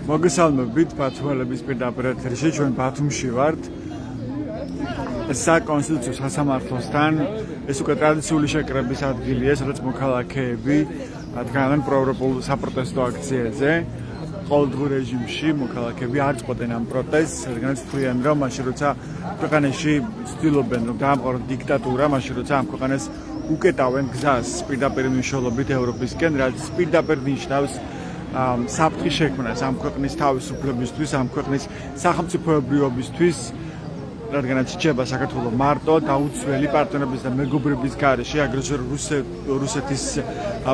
მოგესალმებით ბათუმელების პირდაპირ ეთერში ჩვენ ბათუმში ვართ საკონსტიტუციო სასამართლოსთან ეს უკვე ტრადიციული შეკრების ადგილია სადაც მოქალაქეები დგანან პროევროპულ საპროტესტო აქციაზე ყოველდღიურ რეჟიმში მოქალაქეები არ წყვეტენ ამ პროტესტს რადგანაც თვლიან რომ მაშინ როცა ქვეყანაში ცდილობენ რომ დაამყარონ დიქტატურა მაშინ როცა ამ ქვეყანას უკეტავენ გზას პირდაპირ მნიშვნელობით ევროპისკენ რაც პირდაპირ ნიშნავს საფრთხის შექმნას ამ ქვეყნის თავისუფლებისთვის, ამ ქვეყნის სახელმწიფოებრიობისთვის, რადგანაც რჩება საქართველოს მარტო დაუცველი პარტნიორების და მეგობრების გარეშე, აგრეთვე რუსეთის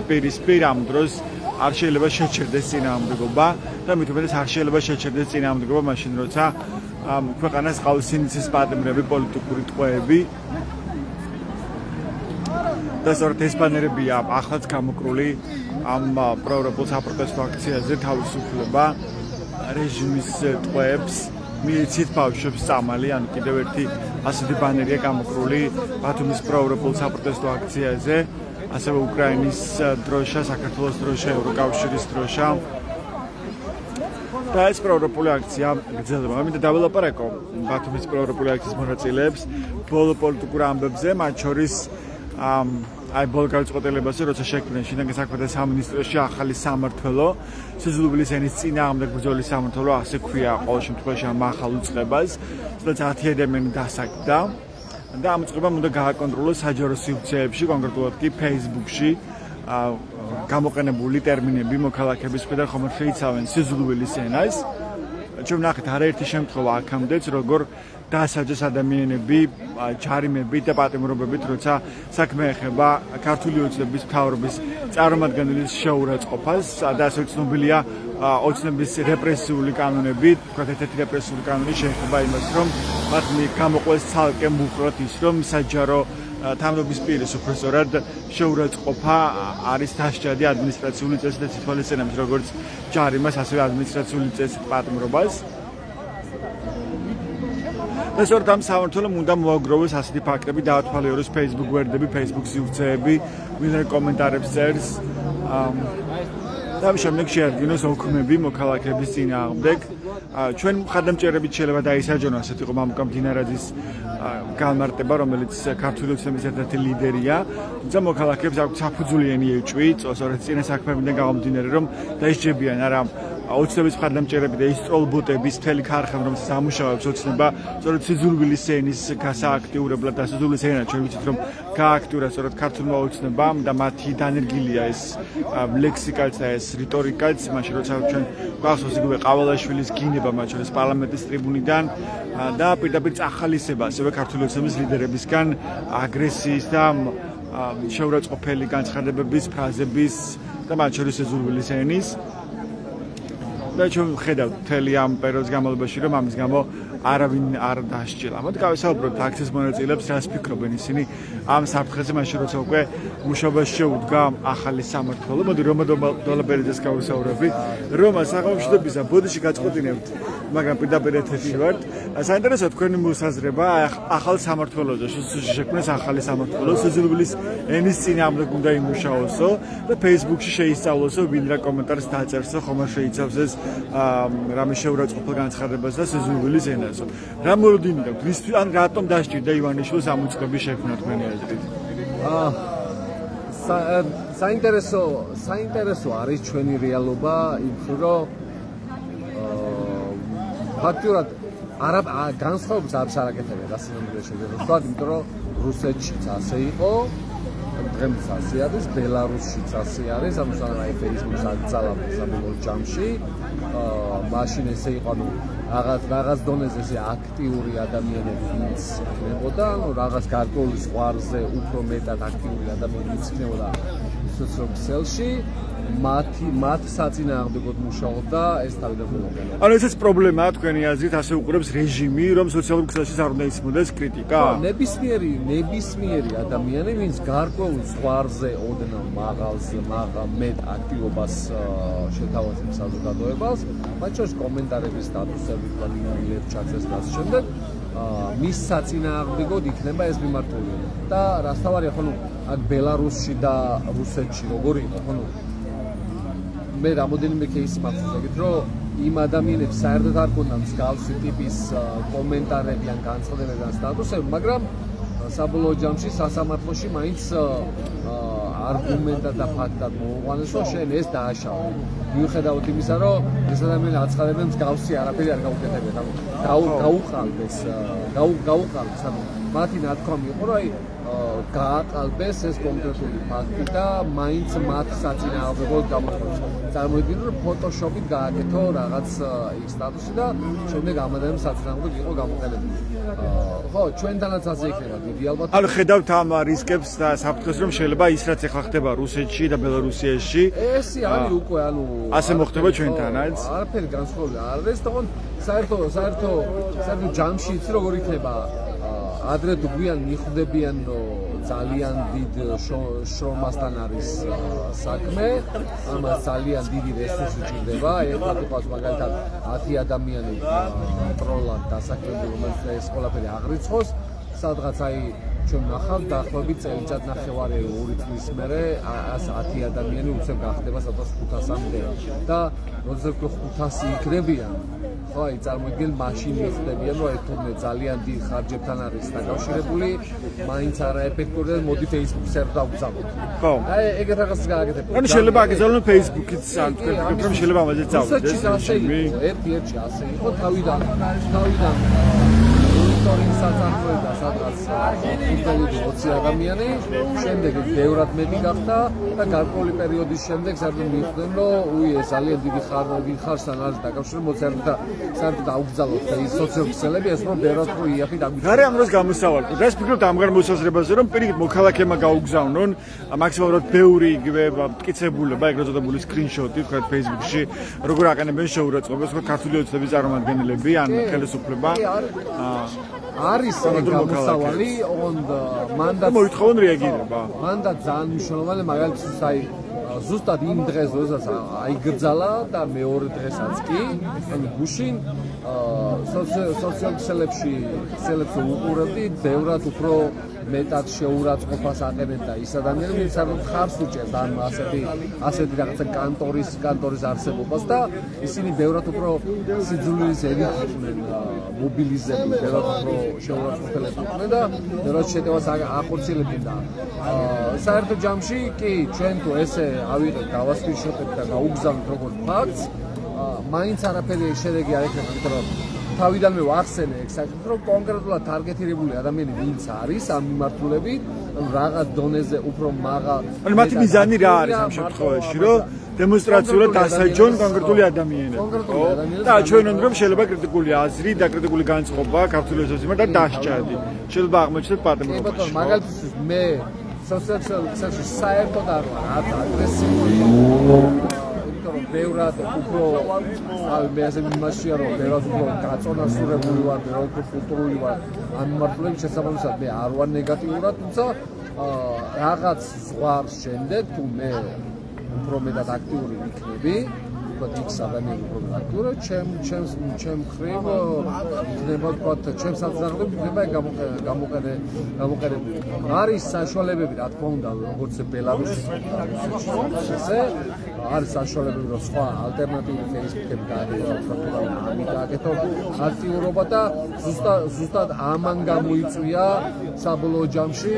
პირისპირ ამ დროს არ შეიძლება შეჩერდეს წინააღმდეგობა და მით უმეტეს არ შეიძლება შეჩერდეს წინააღმდეგობა მაშინ როცა ქვეყანას ყავს სინდისის პატიმრები, პოლიტიკური ტყვეები და სწორედ ესპანელებია ახლაც გამოკრული ამ პროევროპულ საპროტესტო აქციაზე თავისუფლება რეჟიმის ტყვეებს მიეცით ბავშვებს წამალი ან კიდევ ერთი ასეთი ბანერია გამოკრული ბათუმის პროევროპულ საპროტესტო აქციაზე ასევე უკრაინის დროშა, საქართველოს დროშა, ევროკავშირის დროშა და ეს პროევროპული აქცია გრძელდება. მინდა დაველაპარაკო ბათუმის პროევროპული აქციის მონაწილეებს ბოლო პოლიტიკურ ამბებზე, მათ შორის აი ბოლო გადაწყვეტილებაზე, როცა შექმნეს შინაგან საქმეთა სამინისტროში ახალი სამმართველო, სიძულვილის ენის წინააღმდეგ ბრძოლის სამმართველო, ასე ქვია ყოველ შემთხვევაში ამ ახალ უწყებას, სადაც 10 ადამიანი დასაჯდა და ამ უწყებამ უნდა გააკონტროლოს საჯარო სივრცეებში, კონკრეტულად კი Facebook-ში გამოყენებული ტერმინები მოქალაქეების მხრიდან ხომ შეიცავენ სიძულვილის ენას. ჩვენ ვნახეთ არაერთი შემთხვევა აქამდეც, როგორ დასაჯეს ადამიანები ჯარიმებით და პატიმრობებით, როცა საქმე ეხება ქართული ოცნების მთავრობის წარმომადგენლის შეურაცხყოფას და ასე ცნობილია ოცნების რეპრესიული კანონები, თქვათ ერთ-ერთი რეპრესიული კანონი შეეხება იმას, რომ მათ გამოყვეს ცალკე მუხრად ის, რომ საჯარო თანამდებობის პირის უпростоრად შეურაცხყოფა არის დასჯადი ადმინისტრაციული წესით და თვითონაცემის როგორც ჯარიმას, ასევე ადმინისტრაციული წესით პატიმრობას. და სწორედ ამ სამმართველომ უნდა მოაგროვოს ასეთი ფაქტები, დაათვალიეროს Facebook გვერდები, Facebook სივრცეები, ვინმე კომენტარებს წერს და ამ შემდეგ შეადგინოს ოქმები მოქალაქეების წინააღმდეგ. ჩვენ მხარდამჭერებით შეიძლება დაისაჯონ ასეთი იყო მამუკა მდინარაძის განმარტება, რომელიც ქართული ოცნების ერთ-ერთი ლიდერია, თუმცა მოქალაქეებს აქვს საფუძვლიანი ეჭვი, სწორედ წინა საქმეებიდან გამომდინარე, რომ დაისჯებიან არა ოცნების მხარდამჭერები და ის სტროლბოტების მთელი ქარხანა, რომელიც ამუშავებს ოცნება, სწორედ სიძულვილის ენის გასააქტიურებლად და სიძულვილის ენა ჩვენ ვიცით, რომ გააქტიურა სწორედ ქართულმა ოცნებამ და მათი დანერგილია ეს ლექსიკაც და ეს რიტორიკაც, მაშინ როცა ჩვენ გვახსოვს იგივე ყავალაშვილის გინება, მათ შორის პარლამენტის ტრიბუნიდან და პირდაპირ წახალისება ასევე ქართული ოცნების ლიდერებისგან აგრესიის და შეურაცხყოფელი განცხადებების, ფრაზების და მათ შორის სიძულვილის ენის და ჩვენ ვხედავთ მთელი ამ პერიოდის განმავლობაში, რომ ამის გამო არავინ არ დასჯილა. მოდი გავესაუბროთ აქციის მონაწილეებს, რას ფიქრობენ ისინი ამ საფრთხეზე, მაშინ როცა უკვე მუშაობაში შეუდგა ახალი სამმართველო. მოდი რომა დოლაპერიძეს გავესაუბრები. რომა სახელმწიფოებისა ბოდიში გაწყვეტინებთ, მაგრამ პირდაპირ ეთერში ვართ. საინტერესოა თქვენი მოსაზრება ახალ სამმართველოზე, შექმნეს ახალი სამმართველო, სიძულვილის ენის წინააღმდეგ უნდა იმუშაოსო და Facebook-ში შეისწავლოსო, ვინ რა კომენტარს დაწერსო, ხომ არ შეიცავს ეს რამე შეურაცხყოფელ განცხადებას და სიძულვილის ენაზე. რა მოლოდინი გაქვთ? ვისთვის ან რატომ დასჭირდა ივანიშვილს ამ უწყების შექმნა თქვენი აზრით? საინტერესო არის ჩვენი რეალობა იმ რომ ფაქტურად განსხვავებას არ არაკეთებია გასინამდვილე შეგვიძლია ვთქვათ, იმიტომ რომ რუსეთშიც ასე იყო, დღემდე ასე არის, ბელარუსშიც ასე არის, ანუ სანამ Facebook-ს აკრძალა საბოლოო ჯამში, მაშინ ესე იყო, ანუ რაღაც დონეზე ესე აქტიური ადამიანები იქნებოდა, ანუ რაღაც გარკვეული ზღვარზე უფრო მეტად აქტიური ადამიანები იქნებოდა სოციალში, მათ საწინააღმდეგოდ მუშაობდა ეს თავდაპირველად. ანუ ესეც პრობლემაა თქვენი აზრით, ასე უყურებს რეჟიმი, რომ სოციალურ ქსელში არ უნდა ისმოდეს კრიტიკა? ნებისმიერი ადამიანი, ვინც გარკვეულ ზღვარზე ოდნავ მეტ აქტივობას შეთავაზებს საზოგადოებას, მათ შორის კომენტარების სტატუსები, იმეილებს ჩაწერს და ასე შემდეგ, მის საწინააღმდეგოდ იქნება ეს მიმართული. და რასთავარია, ხო, აქ ბელარუსში და რუსეთში როგორი იყო, ხო, მე რამოდენიმე кейსი მაქვს ეგეთ რომ იმ ადამიანებს საერთოდ არ ქონდა მსგავსი ტიპის კომენტარები ან განცხადებები ან სტატუსები, მაგრამ საბოლოო ჯამში სასამართლოში მაინც არგუმენტად და ფაქტად მოუყვანეს, რომ შენ ეს დააშავე. მიუხედავად იმისა, რომ ეს ადამიანი აცხადებენ მსგავსი არაფერი არ გაუკეთებია, გაუყალბეს, ანუ მათი ნათქვამი იყო, რომ აი გააყალბეს ეს კონკრეტული ფაქტი და მაინც მათ საწინააღმდეგოდ გამოხმარეს. წარმოიდგინე, რომ ფოტოშოპით გააკეთო რაღაც იქ სტატუსი და შემდეგ ამ ადამიანს საწინააღმდეგოდ იყო გამოყენებული. ხო, ჩვენთანაც ასე იქნება დიდი ალბათ. ანუ ხედავთ ამ რისკებს და საფრთხეს, რომ შეიძლება ის რაც ახლა ხდება რუსეთში და ბელარუსიაში ესი არის უკვე, ანუ ასე მოხდება ჩვენთანაც. არაფერი განსხვავებული არ არის, თქო, საერთო ჯამში იცი როგორ იქნება ადრე თუ გვიან მიხვდებიან რომ ძალიან დიდ შრომასთან არის საქმე, ამას ძალიან დიდი რესურსი ჭირდება, ერთად იყოს მაგალითად 10 ადამიანი პროლად დასაქმებული, რომელიც ეს ყველაფერი აღრიცხოს, სადღაც აი ჩვენ ნახავთ დაახლოებით წელიწად ნახევარი 2 წლის მერე 10 ადამიანი უცებ გახდება 1500-მდე და როდესაც 500 იქნებიან, ხო, აი წარმოიდგენ მაშინ მიხდებიან, რომ ეს თურმე ძალიან დიდ ხარჯებთან არის დაკავშირებული, მაინც არაეფექტურია, მოდი Facebook-ს ერთ დავგზავნოთ. ხო. აი ეგეთ რაღაცას გააკეთებია. ანუ შეიძლება აგეზავნო Facebook-იც ან თქვენ ფიქრობთ, რომ შეიძლება ამაზე წავიდეს. რუსეთში ასე იყო, ერთ-ერთი ასე იყო თავიდან მონიტორინგ საწარმოებდა სადღაც 20 ადამიანი, შემდეგ ბევრად მეტი გახდა და გარკვეული პერიოდის შემდეგ საერთოდ მიხვდნენ, რომ ეს ძალიან დიდი ხარჯთან არის დაკავშირებული, საერთოდ აუგზავნოთ ეს სოციალური ქსელები, ეს რომ ბევრად რო იაფი დაგვიწყდა. გარე ამ დროს გამოსავალ. რას ფიქრობთ ამგვარ მოსაზრებაზე, რომ პირიქით მოქალაქეებმა გაუგზავნონ მაქსიმალურად ბევრი იგივე მტკიცებულება, ეგრეთ წოდებული სკრინშოტი თქვა Facebook-ში, როგორ აყენებენ შეურაცხყოფას, ხო, ქართული ოცნების წარმომადგენლები ან ხელისუფლება. არის გამოსავალი, მანდ მოითხოვონ რეაგირება. მანდ ძალიან მნიშვნელოვანი, მაგალითად აი ზუსტად იმ დღეს, როდესაც აიგრძალა და მეორე დღესაც კი, ანუ გუშინ სოციალურ ქსელებს უყურებდი, ბევრად უფრო მეტად შეურაცხყოფას აყენებდა და ის ადამიანები საერთოდ ხარს უჭერს ამ ასეთი რაღაცა კანტორის არსებობას და ისინი ბევრად უფრო სიძულვილის ელით იყვნენ მობილიზებული, ბევრად უფრო შეურაცხყოფელები იყვნენ და ბევრად შეტევას ახორციელებდნენ და საერთო ჯამში კი ჩვენ თუ ესე ავიღეთ, დავასკრინშოტებთ და გაუგზავნოთ როგორც ფაქტს, მაინც არაფერი შედეგი არ ექნება, იმიტომ რომ თავიდანვე ვახსენე ეგ საქმე, რომ კონკრეტულად ტარგეტირებული ადამიანი ვინც არის ამ მიმართულებით, რაღაც დონეზე უფრო მაღალ. ანუ მათი მიზანი რა არის ამ შემთხვევაში, რომ დემონსტრაციულად დასაჯონ კონკრეტული ადამიანები. და ჩვენ ვთქვით, შეიძლება კრიტიკული აზრი და კრიტიკული განწყობა ქართული ოცნების მიმართ დასჭადი. შეიძლება აღმოჩნდეს პატიმრობაში. მაგალითად მე სოციალურ საერთოდ არ ვარ აგრესიული. ბევრად უფრო მე ასე მიმაშია რომ ბევრად უფრო გაწონასურებული ვარ, ბევრად უფრო კულტურული ვარ ამ მიმართულებით შესაბამისად მე არ ვარ ნეგატიურად, თუმცა რაღაც ზღვარს შემდეგ თუ მე უფრო მეტად აქტიური ვიქნები, იქ ადამიანები უფრო მეტად აქტიური, ჩემ ხრივ იქნება ვთქვათ, ჩემ საწინააღმდეგოდ იქნება გამოყენებული. არის საშუალებები, რა თქმა უნდა, როგორც ბელარუსში ესე არის საშუალებები, რომ სხვა ალტერნატიული Facebook-ები გააკეთო აქტიურობა და ზუსტად ამან გამოიწვია საბოლოო ჯამში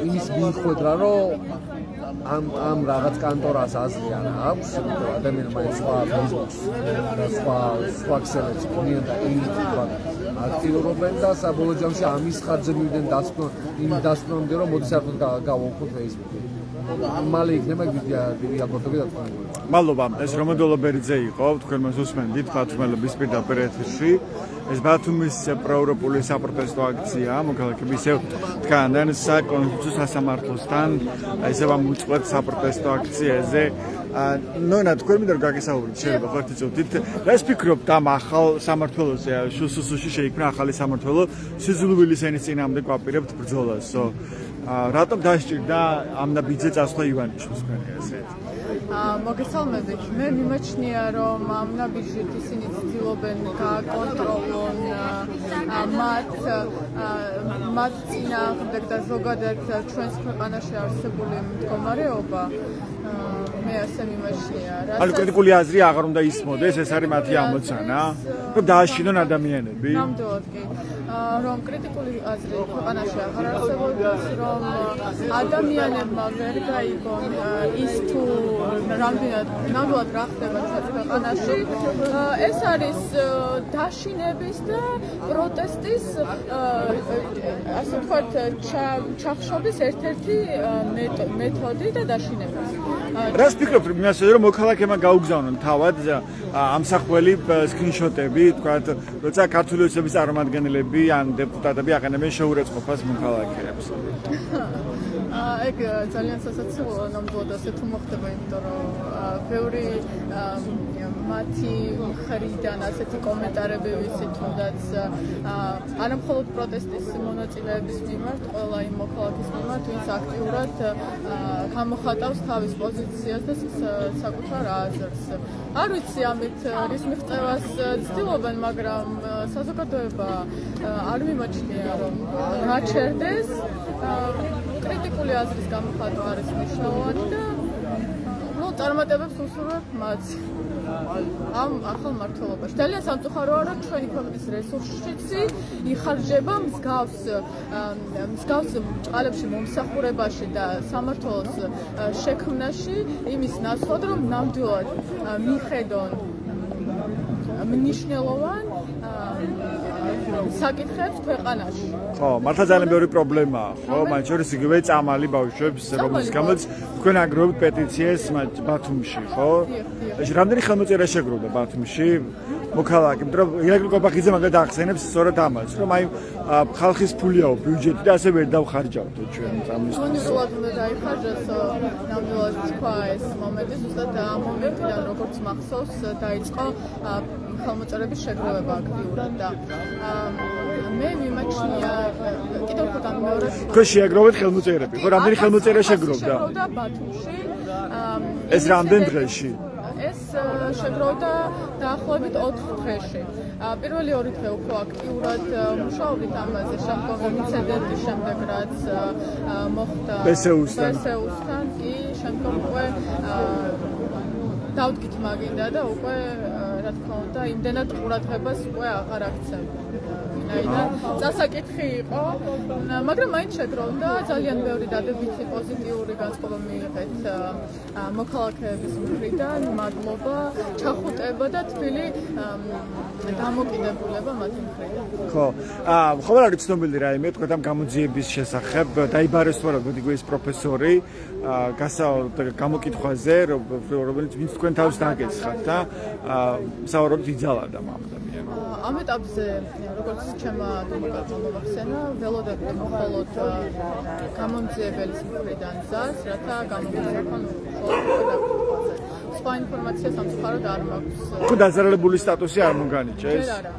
იმის მიხვედრა, რომ ამ რაღაც კანტორას აზრი არ აქვს, იმიტომ ადამიანმა მაინც სხვა Facebook-ს და სხვა ქსელებს ქმნიან და იმით თქვა აქტიურობენ და საბოლოო ჯამში ამის ხარჯზე მივიდნენ დასკვნამდე, რომ მოდი საერთოდ გავაუქმოთ Facebook-ი. მალე იქნება დიდი აბორტები და თქვენ. მადლობა, ეს რომედოლო ბერიძე იყო, თქვენ მას უსმენდით ბათუმელობის პირდაპირ ეთერში. ეს ბათუმის პროევროპული საპროტესტო აქცია, მოქალაქეები ისევ დგანდნენ საკონსტიტუციო სასამართლოსთან, ისევ ამ უწყვეტ საპროტესტო აქციაზე. ნონა, თქვენ მინდა გაგესაუბროთ, შეიძლება ხო ერთწოდით, რას ფიქრობთ ამ ახალ სამართველოზე, შუსუსში შეიქმნა ახალი სამართველო, სიზულვილის ენის წინააღმდეგ ვაპირებთ ბრძოლასო. რატომ დასჭირდა ამ ნაბიჯზე წასვლა ივანიშვილს თქვენი აზრით? მოგესალმებით. მე მიმაჩნია, რომ ამ ნაბიჯით ისინი ცდილობენ გააკონტროლონ მათ წინააღმდეგ და ზოგადად ჩვენს ქვეყანაში არსებული მდგომარეობა. მე ასე მიმაჩნია. ანუ კრიტიკული აზრი აღარ უნდა ისმოდეს, ეს არის მათი ამოცანა, რომ დააშინონ ადამიანები. ნამდვილად კი. რომ კრიტიკული აზრი ქვეყანაში აღარ არსებობს, რომ ადამიანებმა ვერ გაიგონ ის თუ ნამდვილად რა ხდება ჩვენს ქვეყანაში. ეს არის დაშინების და პროტესტის ასე ვთქვათ ჩახშობის ერთ-ერთი მეთოდი და დაშინების. რას ფიქრობთ, რომ მოქალაქეებმა გაუგზავნონ თავად ამსახველი სკრინშოტები, თქვათ, როცა ქართული ოცნების წარმომადგენლები ან დეპუტატები აყენებენ შეურაცხყოფას მოქალაქეებს? ეგ ძალიან სასაცილოა ნამდვილად ასე თუ მოხდება, იმიტომ რომ ბევრი მათი მხრიდან ასეთი კომენტარები ვიცით, თუნდაც არა მხოლოდ პროტესტის მონაწილეების მიმართ, ყველა იმ მოქალაქის მიმართ, ვინც აქტიურად გამოხატავს თავის პოზიციას და საკუთარ აზრს. არ ვიცი ამით რის მიღწევას ცდილობენ, მაგრამ საზოგადოება არ მიმაჩნია, რომ გაჩერდეს. კრიტიკული აზრის გამოხატვა არის მნიშვნელოვანი და წარმატებებს უსურვებ მათ ამ ახალ მმართველობაში. ძალიან სამწუხაროა, რომ ჩვენი ქვეყნის რესურსიც იხარჯება მსგავს ბრწყალებში მომსახურებაში და სამმართველოს შექმნაში იმის ნაცვლად, რომ ნამდვილად მიხედონ მნიშვნელოვან საკითხებს ქვეყანაში. ხო, მართლა ძალიან ბევრი პრობლემაა, ხო, მათ შორის იგივე წამალი ბავშვებს, რომლის გამოც თქვენ აგროვებთ პეტიციას ბათუმში, ხო? რამდენი ხელმოწერა შეგროვდა ბათუმში მოქალაქე, იმიტომ რომ ირაკლი კობახიძე მაგალითად ახსენებს სწორად ამას, რომ აი ხალხის ფულიაო ბიუჯეტი და ასე ვერ დავხარჯავთ ჩვენ ამის. კონკრეტულად უნდა დაიხარჯოს, ნამდვილად თქვა ეს მომენტი, ზუსტად ამ მომენტიდან როგორც მახსოვს დაიწყო ხელმოწერების შეგროვება აქტიურად და მე მიმაჩნია კიდევ უფრო გამეორე თქვენ შეაგროვეთ ხელმოწერები, ხო, რამდენი ხელმოწერა შეგროვდა? შეგროვდა ბათუმში. ეს რამდენ დღეში? ეს შეგროვდა დაახლოებით 4 დღეში. პირველი 2 დღე უფრო აქტიურად მუშაობდით ამაზე, შემდგომ ინციდენტის შემდეგ რაც მოხდა ბესეუსთან, კი, შემდგომ უკვე დავდგით მაგინდა და უკვე რა თქმა უნდა, იმდენად ყურადღებას უკვე აღარ აქცევ. წასაკითხი იყო, მაგრამ მაინც შეგროვდა ძალიან ბევრი დადებითი პოზიტიური განწყობა მიიღეთ მოქალაქეების მხრიდან, მადლობა, ჩახუტება და თბილი დამოკიდებულება მათი მხრიდან. ხო, ხომ არის ცნობილი რაიმე, თქვა ამ გამოძიების შესახებ, დაიბარეს თუ არა მოდიგვე ეს პროფესორი გამოკითხვაზე, რომელიც ვინც თქვენ თავს დაგეცხათ და საუბრობთ იძალადა ამ ადამიანს. ამ ეტაპზე, როგორც ჩემმა ადვოკატმა მოახსენა, ველოდებით მხოლოდ გამომძიებელის მხრიდან ზას, რათა გამოგიცხონ მხოლოდ სხვა ინფორმაცია სამწუხაროდ არ მაქვს. თუ დაზარალებული სტატუსი არ მოგანიჭეს? ჯერ არა.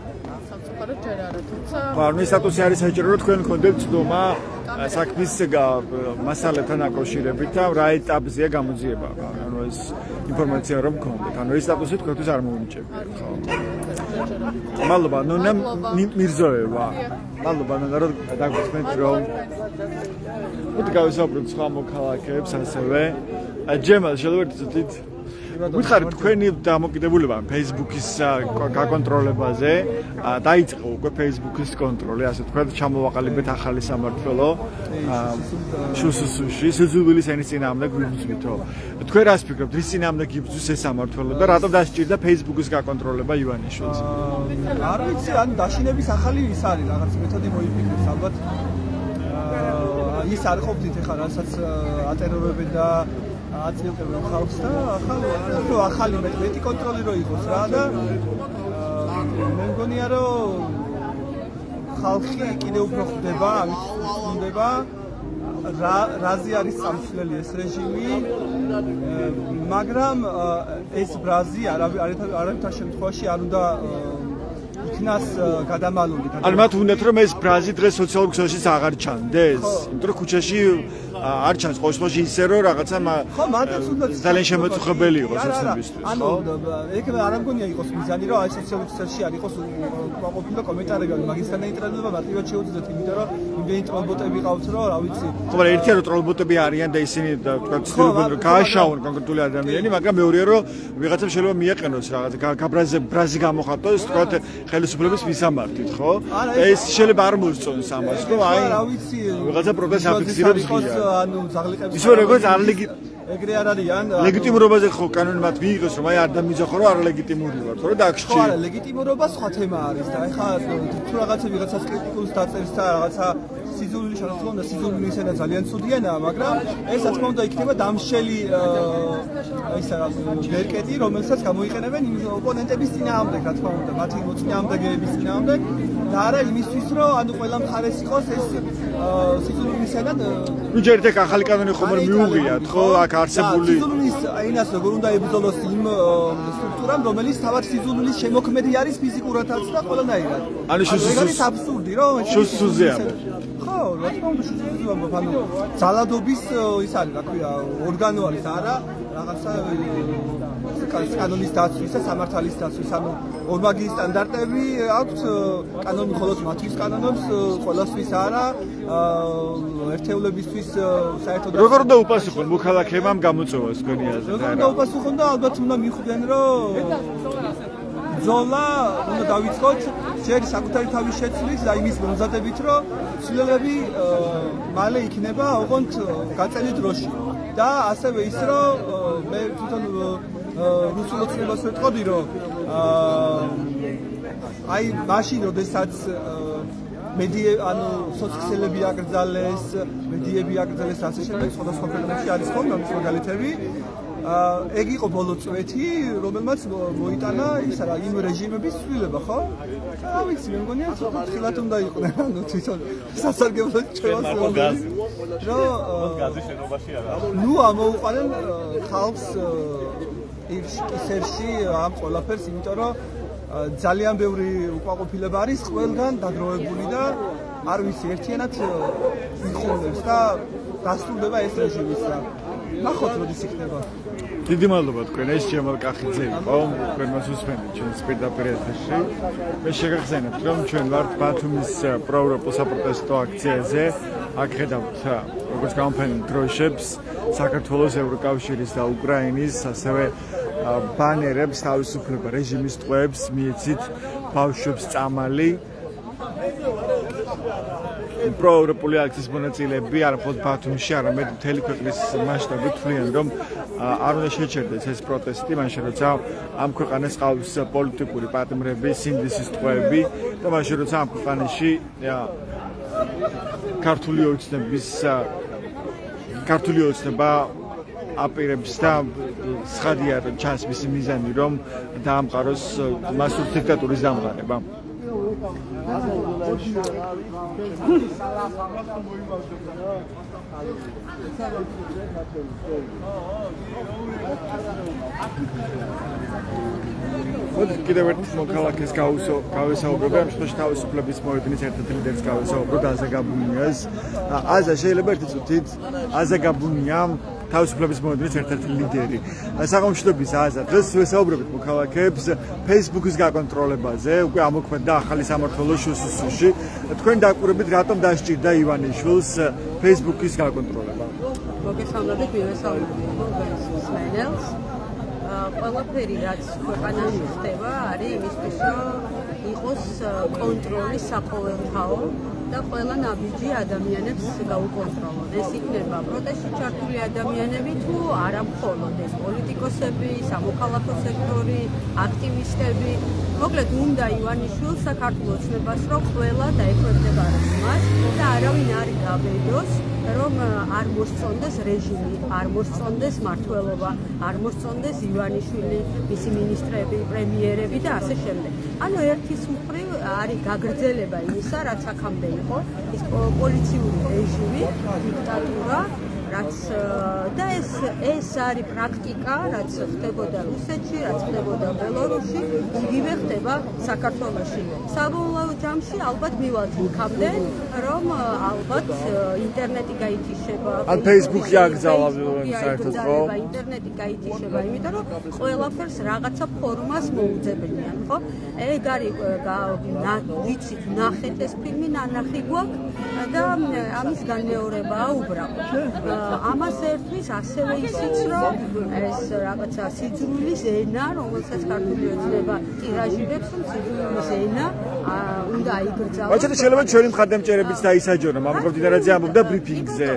სამწუხაროდ ჯერ არა, თუმცა ანუ ეს სტატუსი არის საჭირო, რომ თქვენ გქონდეთ ცნობა საქმის მასალებთან დაკავშირებით და რა ეტაპზეა გამოძიება. ანუ ეს ინფორმაცია რომ გქონდეთ. ანუ ეს სტატუსი თქვენთვის არ მოუნიჭებია, ხო? მადლობა, ნონა მირზოევა. მადლობა, ნონა, რომ დაგვისმენთ, რომ მოდი გავისაუბროთ სხვა მოქალაქეებს ასევე. ჯემალ, შევერთ ზუსტით ვიხარით თქვენი დამოკიდებულება Facebook-ის გაკონტროლებაზე, დაიწყო უკვე Facebook-ის კონტროლი, ასე ვთქვათ, ჩამოვაყალიბეთ ახალი სამმართველო შუსუსუში, სიზუვილის ენის წინააღმდეგ გვიბრძვითო. თქვენ რას ფიქრობთ, რის წინააღმდეგ იბრძვის ეს სამმართველო და რატომ დასჭირდა Facebook-ის გაკონტროლება ივანიშვილს? არ ვიცი, ან დაშინების ახალი ის არის, რაღაც მეთოდი მოიფიქრეს, ალბათ. ის არ ყოფდით ეხლა, რასაც ატერორებენ და აწილდებენ ხალხს და ახალი მეტი კონტროლი რო იყოს რა და მე მგონია რომ ხალხი კიდევ უფრო ხვდება, ამით ხვდება რაზე არის სამცვლელი ეს რეჟიმი, მაგრამ ეს ბრაზი არავითარ შემთხვევაში არ უნდა იქნას გადამალული. ანუ მათ უნდათ რომ ეს ბრაზი დღეს სოციალურ ქსელშიც აღარ ჩანდეს. იმიტომ რომ ქუჩაში არ ჩანს ყოველში ისე რომ რაღაცა ხო, მათაც უნდა ძალიან შემოწუხებელი იყოს ოცნებისთვის. ანუ ეგ არ ამგონია იყოს მიზანი რომ აი სოციალურ ქსელში არ იყოს ყოფილი კომენტარები, მაგისგან ინტერნეტმა მარტივად შეუძლიათ, იმიტომ რომ იმდენი ტროლბოტები ყავთ რომ რა ვიცი. ხო, მაგრამ ერთია რომ ტროლბოტები არიან და ისინი ცდილობენ რომ გააშაონ კონკრეტული ადამიანი, მაგრამ მეორეა რომ ვიღაცამ შეიძლება მიეყენოს რაღაცა ბრაზი გამოხატოს, თქვათ ხელისუფლების მისამართით, ხო? ეს შეიძლება არ მოსწონს ამას, რომ აი რა ვიცი, ვიღაცა პროტესტს აფიქსირებს ღია. ანუ ზაღლიყებს ისე როგორც არ ეგრე არ არიან. ლეგიტიმურობაზე ხო კანონი მათ მიიღოს, რომ აი არ დამიძახო რომ არ ლეგიტიმური ვარ, თორე დაგშჩი. ხო, არა, ლეგიტიმურობა სხვა თემა არის და ეხლა თუ რაღაცა ვიღაცას კრიტიკულს დაწერს და რაღაცა სიზული შეხება და სიზული ისენა ძალიან ცუდიანაა, მაგრამ ეს რა თქმა უნდა იქნება დამშელი ისა ვერკეტი, რომელსაც გამოიყენებენ იმ ოპონენტების წინააღმდეგ, რა თქმა უნდა, მათი მოწინააღმდეგეების წინააღმდეგ და არა იმისთვის, რომ ანუ ყველა მხარეს იყოს ეს სიზული ისენა. ნუ ჯერ ეგ ახალი კანონი ხომ არ მიუღიათ, ხო, აქ არსებული სიზულის აინას როგორ უნდა ებრძოლოს იმ სტრუქტურამ, რომელიც თავად სიზულის შემოქმედი არის ფიზიკურადაც და ყველანაირად. ანუ ეს აბსურდი, რომ შუსუზეა. ხო, რა თქმა უნდა შუსუზეა, ანუ ძალადობის ის არის, რა ქვია, ორგანო არის, არა რაღაცა კანონის დაცვის და სამართალის დაცვის, ანუ ორმაგი სტანდარტები აქვს კანონი მხოლოდ მათთვის კანონობს, ყველასთვის არა, ერთეულებისთვის საერთოდ როგორ უნდა უპასუხონ მოქალაქეებამ გამოწვევას გონიაზე? როგორ უნდა უპასუხონ და ალბათ უნდა მიხვდნენ, რომ ბრძოლა უნდა დავიწყოთ ჯერ საკუთარი თავის შეცვლის და იმის მომზადებით, რომ ცვლილებები მალე იქნება ოღონდ გაწელი დროში და ასევე ის, რომ მე თვითონ რუსულ ოცნებას ვეტყოდი, რომ აი მაშინ როდესაც ანუ სოციალები აკრძალეს, მედიები აკრძალეს ასე შემდეგ, სხვადასხვა ქვეყნებში არის ხოლმე ამის მაგალითები. ეგ იყო ბოლო წვეთი, რომელმაც მოიტანა ისა რა იმ რეჟიმების ცვლილება, ხო? რა ვიცი, მე მგონია ცოტა თხილად უნდა იყვნენ, ანუ თვითონ სასარგებლო ჩვენს რომ გაზი შენობაში არა. ნუ ამოუყანენ ხალხს ისერში ამ ყველაფერს, იმიტომ რომ ძალიან ბევრი უკმაყოფილება არის ყველგან დაგროვებული და არ ვიცი, ერთიანად იხოვნებს და დასრულდება ეს რეჟიმის და ნახოთ როდის იქნება. დიდი მადლობა თქვენ, ეს ჯემალ კახიძე იყო, თქვენ მას უსმენთ ჩვენს პირდაპირ ეთერში. მე შეგახსენებთ, რომ ჩვენ ვართ ბათუმის პროევროპულ საპროტესტო აქციაზე. აქ ხედავთ როგორც გამოფენილ დროშებს საქართველოს, ევროკავშირის და უკრაინის, ასევე ბანერებს, თავისუფლება რეჟიმის ტყვეებს, მიეცით ბავშვებს წამალი. პროევროპული აქციის მონაწილეები არა მხოლოდ ბათუმში, არამედ მთელი ქვეყნის მასშტაბით თვლიან, რომ არ უნდა შეჩერდეს ეს პროტესტი, მაშინ როცა ამ ქვეყანას ყავს პოლიტიკური პატიმრები, სინდისის ტყვეები და მაშინ როცა ამ ქვეყანაში ქართული ოცნება აპირებს და ცხადია ჩანს მისი მიზანი, რომ დაამყაროს მასური დიქტატურის დამყარება. კიდევ ერთ მოქალაქეს გავესაუბრებ, ამ შემთხვევაში თავისუფლების მოედნის ერთ-ერთ ლიდერს გავესაუბრებ, აზა გაბუნიას. აზა, შეიძლება ერთი წუთით აზა გაბუნია თავისუფლების მოედნის ერთ-ერთი ლიდერი. საღამოშტობის აზა, დღეს ვესაუბრებით მოქალაქეებს Facebook-ის გაკონტროლებაზე, უკვე ამოქმედდა ახალი სამმართველო შუსუსუში. თქვენ დაკვირვებით, რატომ დასჭირდა ივანიშვილს Facebook-ის გაკონტროლება? მოგესალმებით, ვესაუბრებთ მსმენელს. ყველაფერი რაც ქვეყანაში ხდება არის იმისთვის, რომ იყოს კონტროლი საყოველთაო და ყველა ნაბიჯი ადამიანებს გაუკონტროლონ. ეს იქნება პროტესტში ჩართული ადამიანები თუ არა მხოლოდ ეს პოლიტიკოსები, სამოქალაქო სექტორი, აქტივისტები. მოკლედ უნდა ივანიშვილს საქართველოს ოცნებას, რომ ყველა დაეკვირდება მას და არავინ არ გაბედოს, რომ არ მოსწონდეს რეჟიმი, არ მოსწონდეს მმართველობა, არ მოსწონდეს ივანიშვილი, მისი მინისტრები, პრემიერები და ასე შემდეგ. ანუ ერთის მხრივ არის გაგრძელება იმისა, რაც აქამდე იყო, ის პოლიციური რეჟიმი, დიქტატურა რაც და ეს არის პრაქტიკა, რაც ხდებოდა რუსეთში, რაც ხდებოდა ბელორუსში, იგივე ხდება საქართველოში. საბოლოო ჯამში ალბათ მივალთ იქამდე, რომ ალბათ ინტერნეტი გაითიშება. ან Facebook-ი აგზავა საერთოდ ხო? ინტერნეტი გაითიშება, იმიტომ რომ ყველაფერს რაღაცა ფორმას მოუძებნიან, ხო? ეგ არის ვიცით, ნახეთ ეს ფილმი, ნანახი გვაქვს და ამის განმეორებაა უბრალოდ. ამას ერთვის ასევე ისიც, რომ ეს რაღაცა სიძრულის ენა, რომელსაც ქართული ოცნება ტირაჟირებს, რომ სიძრულის ენა უნდა აიგრძალოს. ბაჭეთა შეიძლება ჩვენი მხარდამჭერებიც დაისაჯონ, ამბობ დიდარაძე ამბობდა ბრიფინგზე.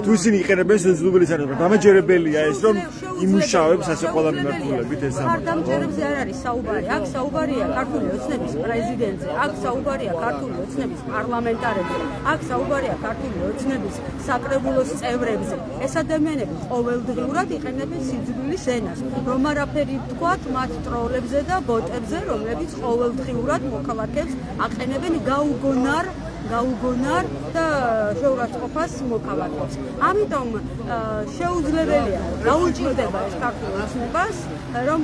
თუ ისინი იყენებენ სიძრულის ენას, დამაჯერებელია ეს, რომ იმუშავებს ასე ყველა მიმართულებით ეს ამბავი. მხარდამჭერებზე არ არის საუბარი, აქ საუბარია ქართული ოცნების პრეზიდენტზე, აქ საუბარია ქართული ოცნების პარლამენტარებზე, აქ საუბარია ქართული ოცნების საკრებულოს წევრებზე. ეს ადამიანები ყოველდღიურად იყენებენ სიძრულის ენას. რომ არაფერი ვთქვათ მათ ტროლებზე და ბოტებზე, რომლებიც ყოველდღიურად მოქალაქეებს აყენებენ გაუგონარ და შეურაცხყოფას მოქალაქეებს. ამიტომ შეუძლებელია გაუჭირდება ეს ქართულ ოცნებას, რომ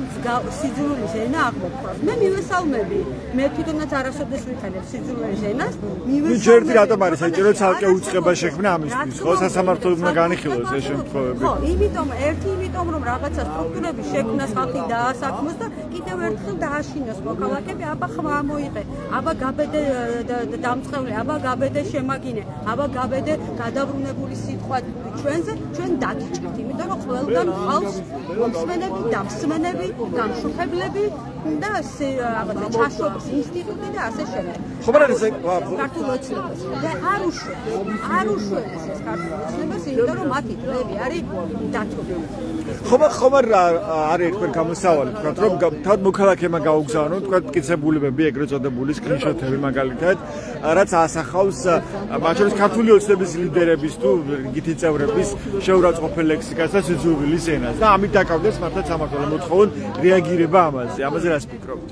სიძრულის ენა აღმოფხვრას. მე მივესალმები, მე თვითონაც არასოდეს ვიყენებ სიძრულის ენას, მივესალმები. რატომ არის საჭირო ცალკე უწყება შექმნა ამისთვის, ხო? სასამართლო უნდა განიხილოს ეს შემთხვევები. ხო, იმიტომ რომ რაღაცა სტრუქტურების შექმნას ხალხი დაასაქმოს და კიდევ ერთხელ დააშინოს მოქალაქეები, აბა ხმა მოიყე, აბა გაბედე დამწყევლე, აბა გაბედე შემაგინე, აბა გაბედე გადაბრუნებული სიტყვა ჩვენზე, ჩვენ დაგიჭირთ, იმიტომ რომ ყველგან ხალხს მომსმენები, დამსმენები, გამშუხებლები და რაღაცა ჩაშობის ინსტიტუტი და ასე შემდეგ. ხო, მაგრამ ეს ქართულ ოცნებას და არ უშვებს ეს ქართულ ოცნებას, იმიტომ რომ მათი დღეები არის დათვლილი. ხომ არ ერთგვარ გამოსავალი, თქვათ, რომ თავად მოქალაქეებმა გაუგზავნონ, თქვათ, მტკიცებულებები, ეგრეთ წოდებული სკრინშოტები მაგალითად, რაც ასახავს მათ შორის ქართული ოცნების ლიდერების თუ რიგითი წევრების შეურაცხყოფელ ლექსიკას და სიძულვილის ენას და ამით დაკავდეს მართლაც სამართლო მოთხოვონ რეაგირება ამაზე რას ფიქრობთ?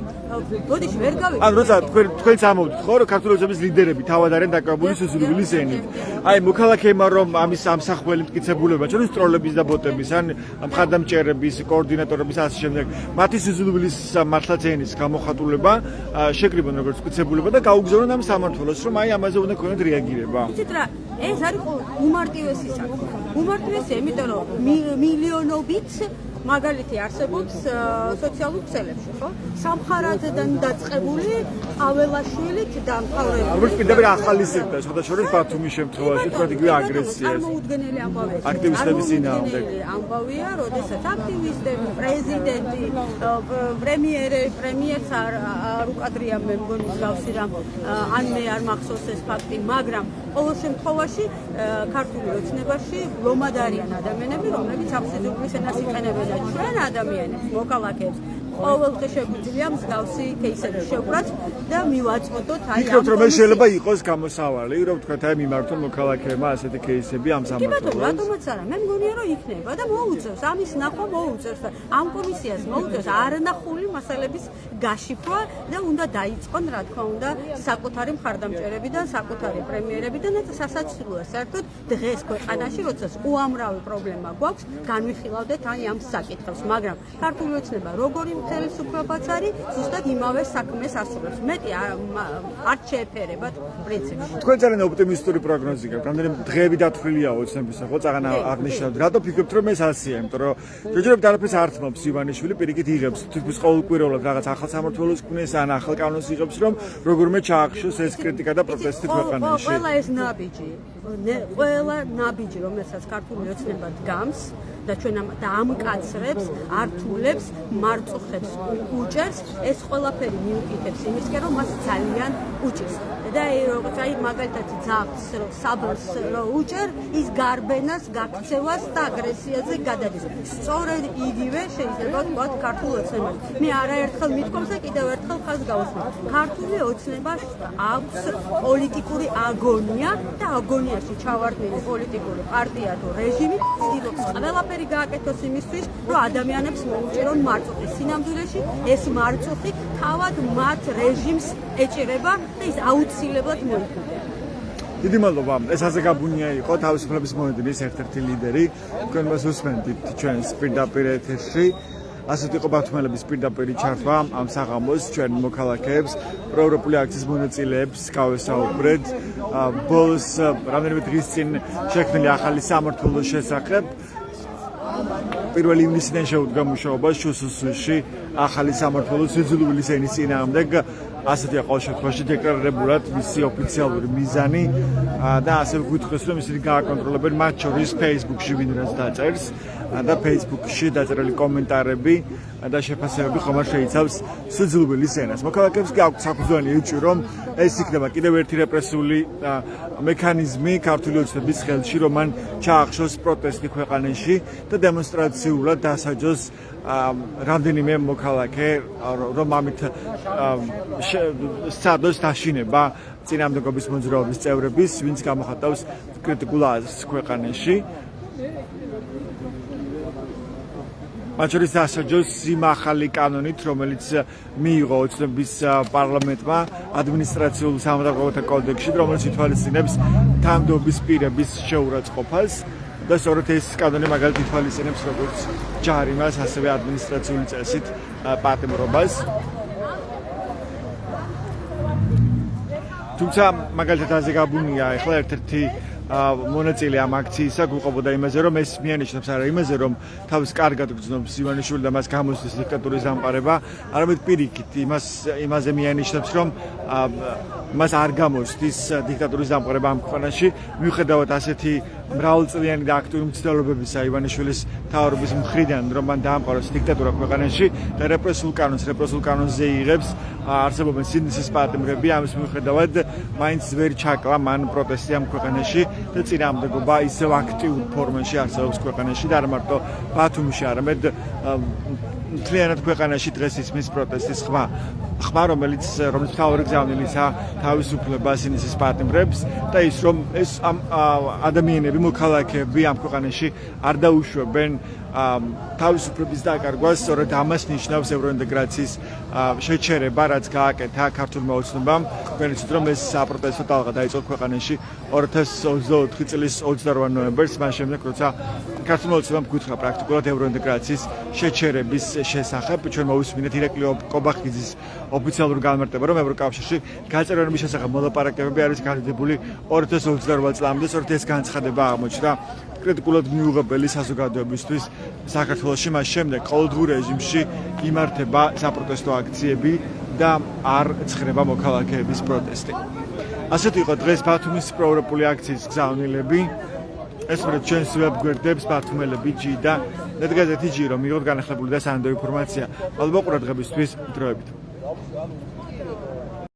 ბოდიში ვერ გავიგე. ან როცა თქვენც ამოვდით ხო, რომ ქართული ოცნების ლიდერები თავად არიან დაკავებული სიძულვილის ენით. აი მოქალაქეებმა რომ ამის ამსახველი მტკიცებულება, ჩვენ ტროლების და ბოტების ან მხარდამჭერების, კოორდინატორების ასე შემდეგ, მათი სიძულვილის მართლაც ენის გამოხატულება შეკრიბონ როგორც მტკიცებულება და გაუგზავნონ ამ სამართლოს, რომ აი ამაზე უნდა ქონოთ რეაგირება. იცით რა, ეს არის უმარტივესი საქმე. უმარტივესია, იმიტომ რომ მილიონობით მაგალითი არსებობს სოციალურ ქსელებში, ხო? სამხარადიდან დაწყებული აველაშვილით დამთავრებული. როგორც პირდაპირ ახალისებდა, შესაძლოა ბათუმის შემთხვევაში თქვა იგივე აგრესიას. წარმოუდგენელი ამბავია. აქტივისტების წინააღმდეგ. ამბავია, როდესაც აქტივისტები, პრეზიდენტი, პრემიერს არ უკადრია მე მგონი მსგავსი რამ, ან მე არ მახსოვს ეს ფაქტი, მაგრამ ყოველ შემთხვევაში ქართული ოცნებაში ლომად არიან ადამიანები, რომლებიც ამ სიძულვილის ენას იყენებენ. ჩვენ ადამიანებს, მოქალაქეებს ყოველდღე შეგვიძლია მსგავსი кейსები შევკრათ და მივაწყვეტოთ აი ამ ფიქრობთ რომ ეს შეიძლება იყოს გამოსავალი, რომ თქვა აი მიმართონ მოქალაქეებმა ასეთი кейსები ამ სამართლოს. რატომაც არა, მე მგონია რომ იქნება და მოუწევს, ამის ნახვა მოუწევს და ამ კომისიას მოუწევს არნახული მასალების გაშიფრვა და უნდა დაიწყონ რა თქმა უნდა საკუთარი მხარდამჭერები და საკუთარი პრემიერები და სასაცილოა საერთოდ დღეს ქვეყანაში, როცა უამრავი პრობლემა გვაქვს, განვიხილავდეთ აი ამ საკითხებს, მაგრამ ქართული ოცნება როგორი ხელისუფლებაც არის, ზუსტად იმავე საქმეს ასრულებს. მეტი არ შეეფერებათ პრინციპში. თქვენ ძალიან ოპტიმისტური პროგნოზი გაქვთ. რამდენი დღეები დათვლილია ოცნებისა, ხო წაღანა აღნიშნავთ. რატო ფიქრობთ რომ ეს ასია? იმიტომ რომ ჯერჯერობით არაფერს არ თმობს ივანიშვილი, პირიქით იღებს თითქოს ყოველკვირეულად რაღაც ახალ სამმართველოს ქმნეს ან ახალ კანონს იღებს, რომ როგორმე ჩაახშოს ეს კრიტიკა და პროტესტი ქვეყანაში. ყველა ეს ნაბიჯი, რომელსაც ქართული ოცნება დგამს და ჩვენ ამკაცრებს, ართულებს, მარწუხებს, უჭერს, ეს ყველაფერი მიუკითხებს იმისკენ, რომ მას ძალიან უჭირს. და როგორც აი მაგალითად ძაღლს საბელს უჭერ, ის გარბენას, გაქცევას და აგრესიაზე გადადის. სწორედ იგივე შეიძლება ვთქვათ ქართულ ოცნებას. მე არაერთხელ მithქვამს და კიდევ ერთხელ ხაზ გავუსმენ. ქართული ოცნება აქვს პოლიტიკური აგონია და აგონიაში ჩავარდნილი პოლიტიკური პარტია თუ რეჟიმი ცდილობს ყველაფერი გააკეთოს იმისთვის, რომ ადამიანებს მოუჭირონ მარწუხი. სინამდვილეში ეს მარწუხი თავად მათ რეჟიმს ეჭირება და ის აუცილებლად მოიქმნება. დიდი მადლობა. ეს აზეგაბუნია იყო თავისუფლების მოედნის ერთ-ერთი ლიდერი. თქვენ მას უსმენთ ჩვენს პირდაპირ ეთერში. ასეთი იყო ბათუმელების პირდაპირი ჩართვა ამ საღამოს ჩვენ მოქალაქეებს, პროევროპული აქციის მონაწილეებს გავესაუბრეთ. ბოლოს რამდენიმე დღის წინ შექმნილი ახალი სამმართველოს შესახებ. 1 ივნისიდან შეუდგა მუშაობა შუსუსში ახალი სამმართველოს სიძულვილის ენის წინააღმდეგ. ასეთია ყოველ შემთხვევაში დეკლარირებულად მისი ოფიციალური მიზანი და ასევე გითხრეს რომ ისინი გააკონტროლებენ მათ შორის Facebook-ში ვინ რაც დაწერს და Facebook-ში დაწერილი კომენტარები და შეფასებები ხომ არ შეიცავს სიძულვილის ენას. მოქალაქეებს გააქვთ საფუძველი ეჭვი რომ ეს იქნება კიდევ ერთი რეპრესიული მექანიზმი ქართული ოცნების ხელში რომ მან ჩაახშოს პროტესტი ქვეყანაში და დემონსტრაციულად დასაჯოს რამდენიმე მოქალაქე რომ ამით სცადოს დაშინება წინააღმდეგობის მოძრაობის წევრების ვინც გამოხატავს კრიტიკულ აზრს ქვეყანაში მათ შორის დასაჯოს იმ ახალი კანონით რომელიც მიიღო ოცნების პარლამენტმა ადმინისტრაციულ სამართლებრივთა კოდექსში რომელიც ითვალისწინებს თანამდებობის პირების შეურაცხყოფას და სწორედ ეს კანონი მაგალითად ითვალისწინებს როგორც ჯარიმას, ასევე ადმინისტრაციული წესით პატიმრობას. თუმცა მაგალითად აზეგაბუნია ახლა ერთ-ერთი მონაწილე ამ აქციისა გვიყვებოდა იმაზე რომ ეს მიანიშნებს არა იმაზე რომ თავის კარგად გრძნობს ივანიშვილი და მას გამოსცეს დიქტატურის დამყარება, არამედ პირიქით იმაზე მიანიშნებს რომ მას არ გამოსცეს დიქტატურის დამყარება ამ ქვეყანაში, მიუხედავად ასეთი მრავალწლიანი და აქტიური მცდელობებისა ივანიშვილის მთავრობის მხრიდან რომ მან დაამყაროს დიქტატურა ქვეყანაში და რეპრესულ კანონზე იღებს არსებობენ სინდისის პატიმრები, ამის მიუხედავად მაინც ვერ ჩაკლა მან პროტესტი ამ ქვეყანაში და წინააღმდეგობა ისევ აქტიურ ფორმაში არსებობს ქვეყანაში და არა მარტო ბათუმში, არამედ მთლიანად ქვეყანაში დღეს ისმის პროტესტის ხმა, რომელიც მთავარი გზავნილისა თავისუფლებას ინისის პატიმრებს და ის რომ ეს ამ ადამიანები მოქალაქეები ამ ქვეყანაში არ დაუშვებენ თავისუფლების დაკარგვას, სწორედ ამას ნიშნავს ევროინტეგრაციის შეჩერება, რაც გააკეთა ქართულმა ოცნებამ. თქვენიცით რომ ეს საპროტესტო ტალღა დაიწყო ქვეყანაში 2024 წლის 28 ნოემბერს, მას შემდეგ როცა ქართულმა ოცნებამ გითხრა პრაქტიკულად ევროინტეგრაციის შეჩერების შესახებ. ჩვენ მოვისმინეთ ირაკლი კობახიძის ოფიციალურ განმარტება, რომ ევროკავშირში გაწერილების შესახებ მოლაპარაკებები არის განვითარებული 2028 წლამდე, სწორედ ეს განცხადება აღმოჩნდა კრიტიკულად მიუღებელი საზოგადოებისთვის საქართველოში, მას შემდეგ ყოველდღიურ რეჟიმში იმართება საპროტესტო აქციები და არ ცხრება მოქალაქეების პროტესტი. ასეთი იყო დღეს ბათუმის პროევროპული აქციის გზავნილები. ესმერეთ ჩვენს ვებგვერდებს ბათუმელები G და ნეტგაზეთი G, რომ მიიღოთ განახლებული და სანდო ინფორმაცია. მადლობა ყურადღებისთვის, დროებით.